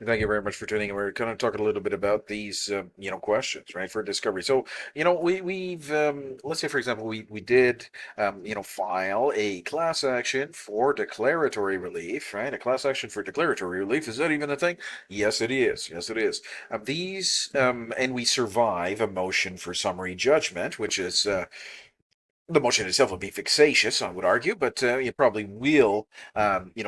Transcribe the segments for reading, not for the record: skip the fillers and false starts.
Thank you very much for tuning in. We're kind of talking a little bit about these, questions, right, for discovery. So, let's say, for example, we did, file a class action for declaratory relief, right? A class action for declaratory relief. Is that even a thing? Yes, it is. Yes, it is. And we survive a motion for summary judgment, which is the motion itself would be vexatious, I would argue, but you probably will,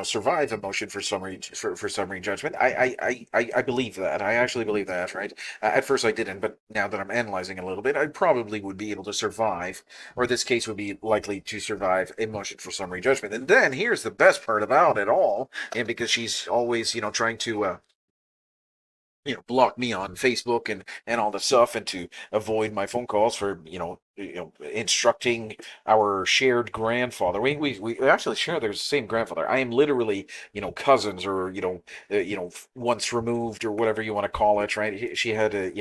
survive a motion for summary judgment. I believe that. I actually believe that, right? At first I didn't, but now that I'm analyzing it a little bit, I probably would be able to survive, or this case would be likely to survive a motion for summary judgment. And then here's the best part about it all, and because she's always, trying to block me on Facebook and all the stuff, and to avoid my phone calls for instructing our shared grandfather. We actually share the same grandfather. I am literally cousins, or once removed, or whatever you want to call it, right? She had a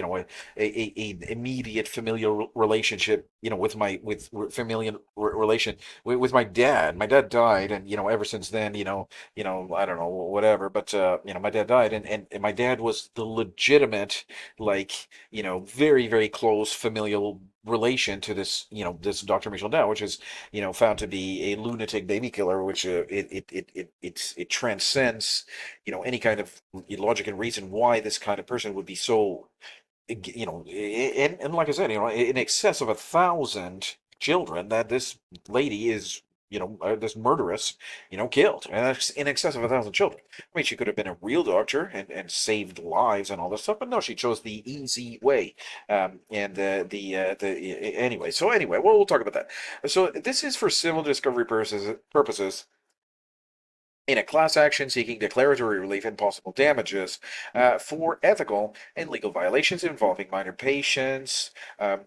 immediate familial relationship, with my with familial relation with my dad. My dad died, and ever since then, I don't know, whatever, but my dad died, and my dad was the legitimate, like, very, very close familial relation to this Dr. Michel Dow, which is, found to be a lunatic baby killer, which it transcends, any kind of logic and reason why this kind of person would be so, and like I said, in excess of 1,000 children that this lady is, this murderess, killed, and that's in excess of 1,000 children. I mean, she could have been a real doctor and saved lives and all this stuff, but no, she chose the easy way. And the anyway. So anyway, well, we'll talk about that. So this is for civil discovery purposes in a class action seeking declaratory relief and possible damages for ethical and legal violations involving minor patients,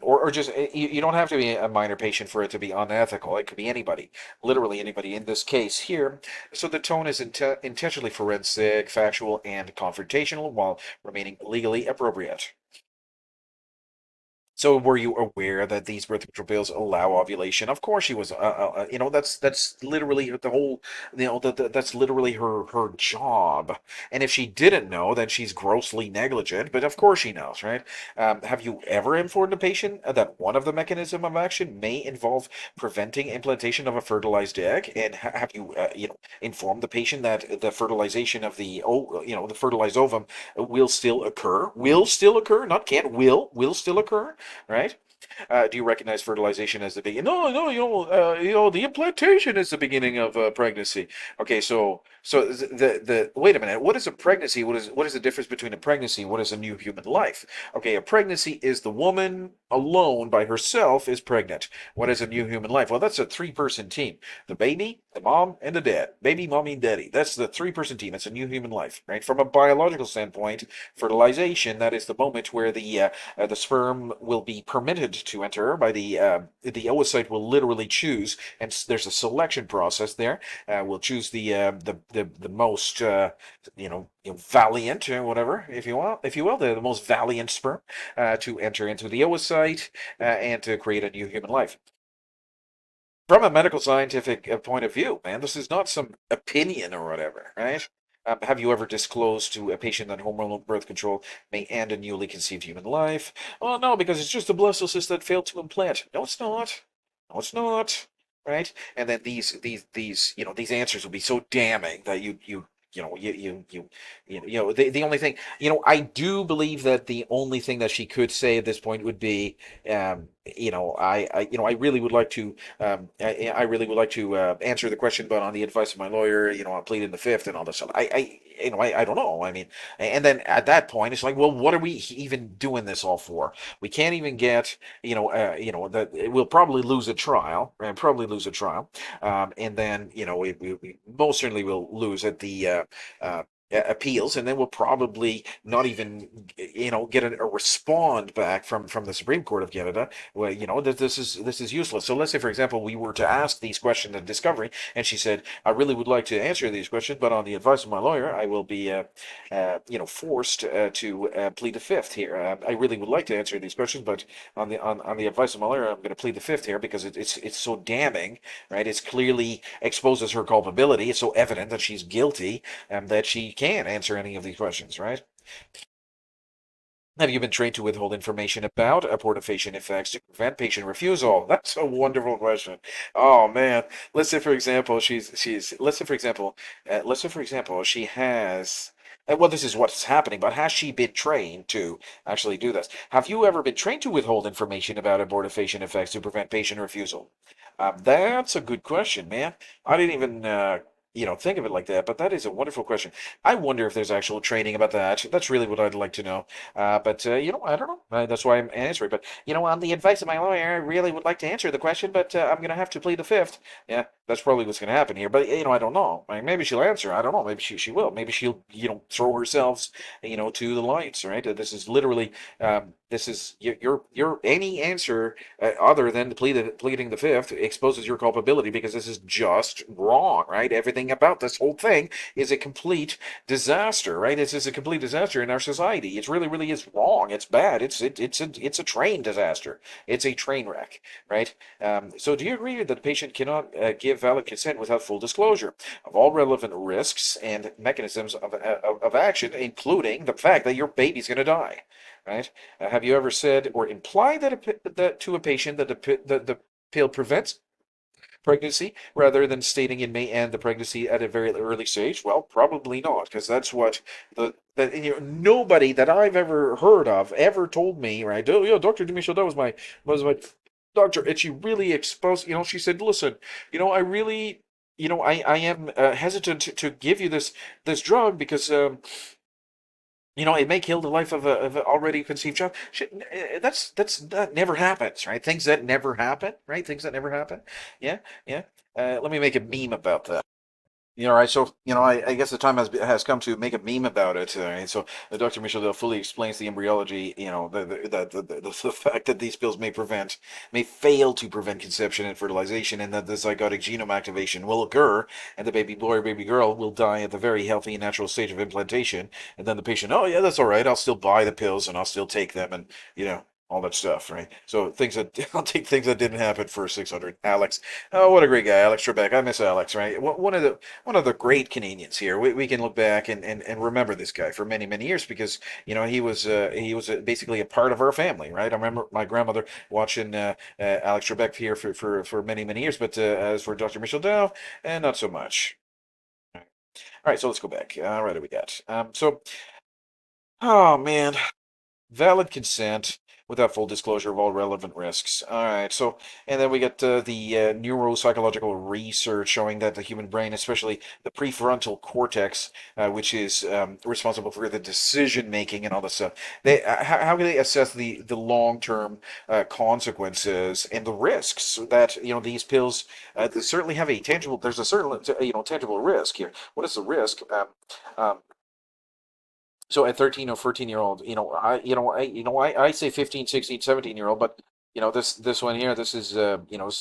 or just you don't have to be a minor patient for it to be unethical. It could be anybody, literally anybody. In this case here, so the tone is intentionally forensic, factual, and confrontational while remaining legally appropriate. So were you aware that these birth control pills allow ovulation? Of course she was. That's literally the whole. That's literally her job. And if she didn't know, then she's grossly negligent. But of course she knows, right? Have you ever informed a patient that one of the mechanism of action may involve preventing implantation of a fertilized egg? And have you, informed the patient that the fertilization of the fertilized ovum will still occur? Will still occur, not can. Will still occur, right? Do you recognize fertilization as the beginning? No, no, the implantation is the beginning of pregnancy. Okay, so the wait a minute. What is a pregnancy? What is the difference between a pregnancy and what is a new human life? Okay, a pregnancy is the woman alone by herself is pregnant. What is a new human life? Well, that's a three-person team: the baby, the mom, and the dad. Baby, mommy, and daddy. That's the three-person team. It's a new human life, right? From a biological standpoint, fertilization, that is the moment where the sperm will be permitted to enter by the oocyte will literally choose, and there's a selection process there. We'll choose the most valiant, or whatever, if you will, the most valiant sperm to enter into the oocyte and to create a new human life. From a medical scientific point of view, man, this is not some opinion or whatever, right? Have you ever disclosed to a patient that hormonal birth control may end a newly conceived human life? Oh, no, because it's just a blastocyst that failed to implant. No, it's not. No, it's not. Right? And then these answers will be so damning that the only thing, I do believe that the only thing that she could say at this point would be, I really would like to, I really would like to answer the question, but on the advice of my lawyer, I'll plead in the fifth and all this stuff. I don't know. I mean, and then at that point, it's like, well, what are we even doing this all for? We can't even get, that we'll probably lose a trial, and probably lose a trial, and then, we most certainly will lose at the appeals, and then we'll probably not even, get a respond back from the Supreme Court of Canada. Well, that this is useless. So let's say, for example, we were to ask these questions in discovery, and she said, "I really would like to answer these questions, but on the advice of my lawyer, I will be, forced to plead the fifth here. I really would like to answer these questions, but on the advice of my lawyer, I'm going to plead the fifth here because it's so damning, right? It's clearly exposes her culpability. It's so evident that she's guilty, and that she can't answer any of these questions, right? Have you been trained to withhold information about abortifacient effects to prevent patient refusal? That's a wonderful question. Oh man, let's say for example, let's say for example, she has. Well, this is what's happening, but has she been trained to actually do this? Have you ever been trained to withhold information about abortifacient effects to prevent patient refusal? That's a good question, man. I didn't even think of it like that, but that is a wonderful question. I wonder if there's actual training about that. That's really what I'd like to know. But I don't know. That's why I'm answering. But on the advice of my lawyer, I really would like to answer the question, but I'm going to have to plead the fifth. Yeah, that's probably what's going to happen here. But I don't know. Like, maybe she'll answer. I don't know. Maybe she will. Maybe she'll throw herself to the lights. Right. This is literally this is your any answer other than pleading the fifth exposes your culpability because this is just wrong. Right. Everything about this whole thing is a complete disaster, right? It's just a complete disaster in our society. It really is wrong. It's bad. It's a train disaster. It's a train wreck, right? So do you agree that the patient cannot give valid consent without full disclosure of all relevant risks and mechanisms of action, including the fact that your baby's going to die, right? Have you ever said or implied that to a patient that the pill prevents pregnancy rather than stating it may end the pregnancy at a very early stage? Well, probably not, because that's what nobody that I've ever heard of ever told me, right? Oh, yeah, Dr. Demisha, that was my doctor, and she really exposed. She said, listen, I really. I am hesitant to give you this drug because it may kill the life of a already conceived child. That never happens, right? Things that never happen, right? Things that never happen. Yeah, yeah. Let me make a meme about that. Right. So, I guess the time has come to make a meme about it. Right? So, Dr. Michel fully explains the embryology. The fact that these pills may fail to prevent conception and fertilization, and that the zygotic genome activation will occur, and the baby boy or baby girl will die at the very healthy and natural stage of implantation. And then the patient, oh yeah, that's all right. I'll still buy the pills and I'll still take them, and all that stuff, right? So things that I'll take things that didn't happen for 600. Alex, oh, what a great guy, Alex Trebek. I miss Alex, right? One of the great Canadians here. We can look back and remember this guy for many years because he was basically a part of our family, right? I remember my grandmother watching Alex Trebek here for many years, but as for Dr. Michel Dow, not so much. All right, so let's go back. Right, what do we got? Oh man, valid consent without full disclosure of all relevant risks. All right, so and then we get the neuropsychological research showing that the human brain, especially the prefrontal cortex, which is responsible for the decision making and all this stuff, how can they assess the long term consequences and the risks that these pills they certainly have a tangible. There's a certain tangible risk here. What is the risk? Um, so at 13 or 14-year-old, I say 15, 16, 17-year-old, but this one here, this is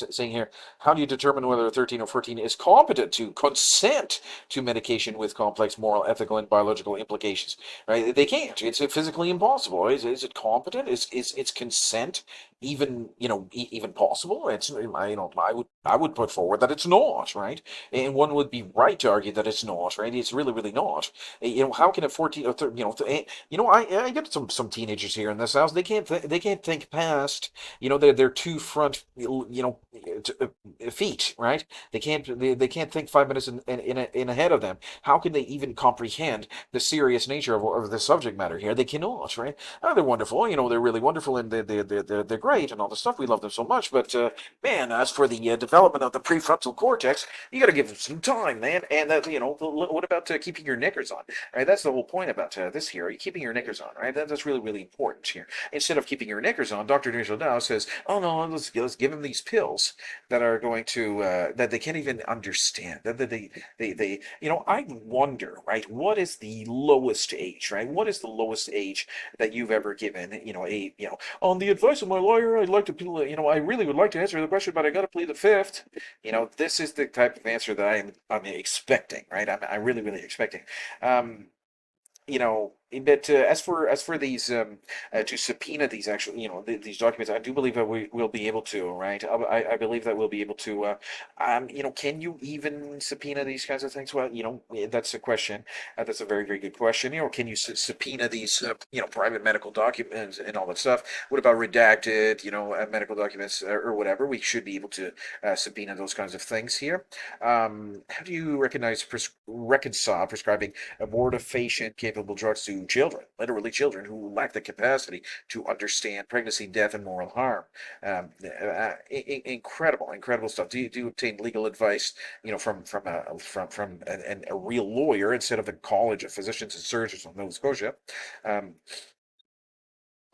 saying here, how do you determine whether a 13 or 14 is competent to consent to medication with complex moral, ethical, and biological implications? Right? They can't. It's physically impossible. Is it competent? Is consent even even possible? I would put forward that it's not, right? And one would be right to argue that it's not, right? It's really not. How can a 14 or 13, I get some teenagers here in this house. They can't think past, their two front, feet, right? They can't think 5 minutes in ahead of them. How can they even comprehend the serious nature of the subject matter here? They cannot, right? They're wonderful, they're really wonderful and they're great and all the stuff. We love them so much, but man, as for the development of the prefrontal cortex, you got to give them some time, man. And what about keeping your knickers on? Right, that's the whole point about this here. Are you keeping your knickers on? Right, that's really important here. Instead of keeping your knickers on, Dr. Nigel Dow says, "Oh no, let's give them these pills that are going to that they can't even understand. That they I wonder, right? What is the lowest age, right? What is the lowest age that you've ever given? On the advice of my lawyer, I'd like to, I really would like to answer the question, but I got to plead the fifth. This is the type of answer that I'm expecting, right? I'm really expecting. Um, but as for these to subpoena these actual these documents, I do believe that we will be able to, right? I believe that we'll be able to. Can you even subpoena these kinds of things? Well, that's a question. That's a very, very good question. Can you subpoena these private medical documents and all that stuff? What about redacted medical documents or whatever? We should be able to subpoena those kinds of things here. How do you reconcile prescribing abortifacient capable drugs to children, literally children who lack the capacity to understand pregnancy, death, and moral harm? Incredible, incredible stuff. Do you obtain legal advice, from a real lawyer instead of the College of Physicians and Surgeons of Nova Scotia? Um,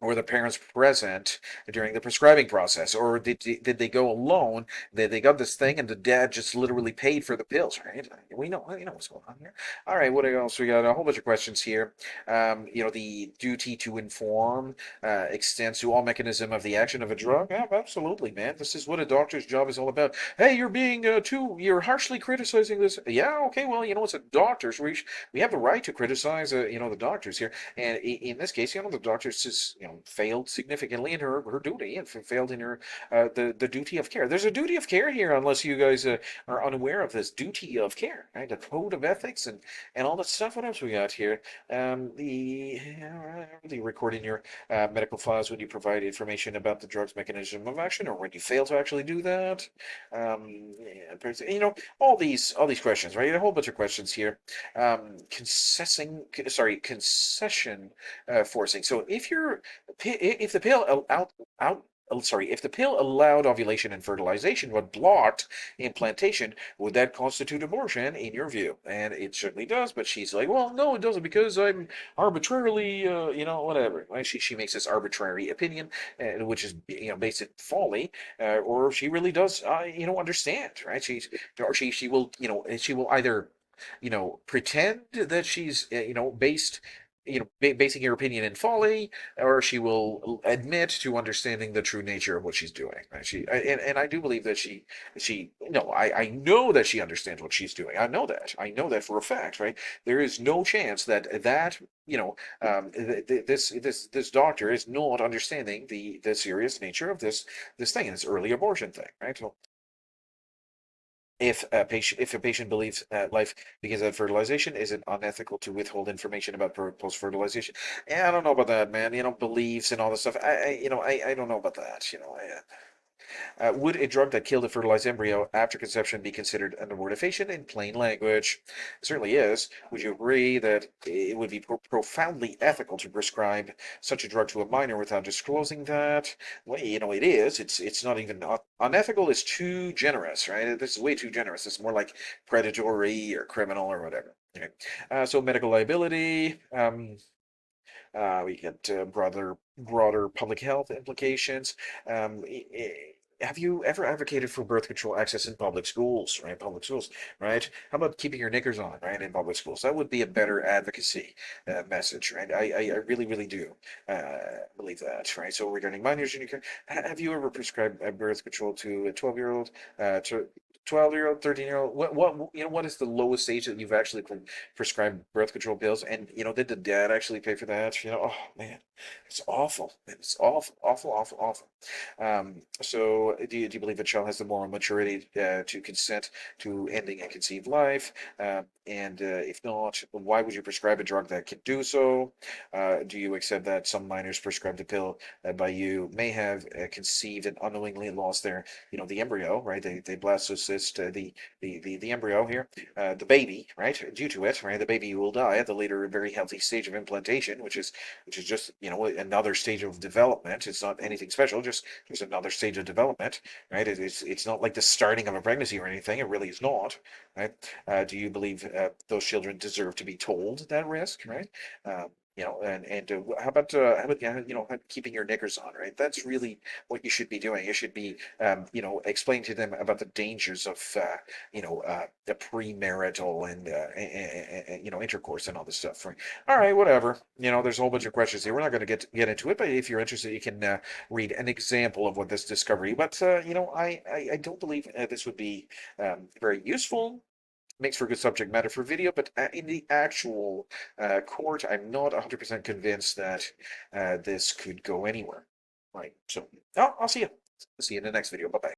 or the parents present during the prescribing process, or did they go alone? They got this thing, and the dad just literally paid for the pills, right? We know what's going on here. All right, what else we got? A whole bunch of questions here. The duty to inform extends to all mechanism of the action of a drug. Yeah, absolutely, man. This is what a doctor's job is all about. Hey, you're being you're harshly criticizing this. Yeah, okay, well, it's a doctor, so we have the right to criticize, the doctors here. And in this case, the doctor just, failed significantly in her duty and failed in her the duty of care. There's a duty of care here, unless you guys are unaware of this duty of care, right? The code of ethics and all that stuff. What else we got here? The recording your medical files when you provide information about the drug's mechanism of action, or when you fail to actually do that. All these questions, right? A whole bunch of questions here. Concession forcing. So if the pill if the pill allowed ovulation and fertilization but blocked implantation, would that constitute abortion in your view? And it certainly does, but she's like, well, no, it doesn't, because I'm arbitrarily, whatever. Right? She makes this arbitrary opinion, which is, based in folly, or she really does, understand, right? She will either pretend that she's, basing her opinion in folly, or she will admit to understanding the true nature of what she's doing. Right? And I do believe that she no, I know that she understands what she's doing. I know that for a fact. Right? There is no chance that this doctor is not understanding the serious nature of this thing, this early abortion thing. Right? So if a patient believes life begins at fertilization, is it unethical to withhold information about post-fertilization? Yeah, I don't know about that, man. Beliefs and all this stuff. I don't know about that. Would a drug that killed a fertilized embryo after conception be considered an abortifacient in plain language? It certainly is. Would you agree that it would be profoundly ethical to prescribe such a drug to a minor without disclosing that? Well, it is. It's not even unethical. Is too generous, right? This is way too generous. It's more like predatory or criminal or whatever. Okay. So medical liability. We get broader public health implications. Have you ever advocated for birth control access in public schools, right? Public schools, right? How about keeping your knickers on, right, in public schools? That would be a better advocacy message, right? I really, really do believe that, right? So regarding minors in your care, have you ever prescribed birth control to a 12-year-old, to 12-year-old, 13-year-old? What is the lowest age that you've actually prescribed birth control pills? And did the dad actually pay for that? Oh man, it's awful. It's awful, awful, awful, awful. So do you believe a child has the moral maturity to consent to ending a conceived life? And if not, why would you prescribe a drug that can do so? Do you accept that some minors prescribed a pill by you may have conceived and unknowingly lost the embryo, right? They blastocyst the embryo here, the baby, right? Due to it, right? The baby will die at the later, very healthy stage of implantation, which is just another stage of development. It's not anything special, just another stage of development, right? It's not like the starting of a pregnancy or anything. It really is not, right? Do you believe those children deserve to be told that risk, right? And how about keeping your knickers on, right? That's really what you should be doing. You should be explaining to them about the dangers of the premarital and intercourse and all this stuff, right? All right, whatever. There's a whole bunch of questions here. We're not going to get into it, but if you're interested, you can read an example of what this discovery. But I don't believe this would be very useful. makes for good subject matter for video, but in the actual court, I'm not 100% convinced that this could go anywhere. Right. So, I'll see you. See you in the next video. Bye bye.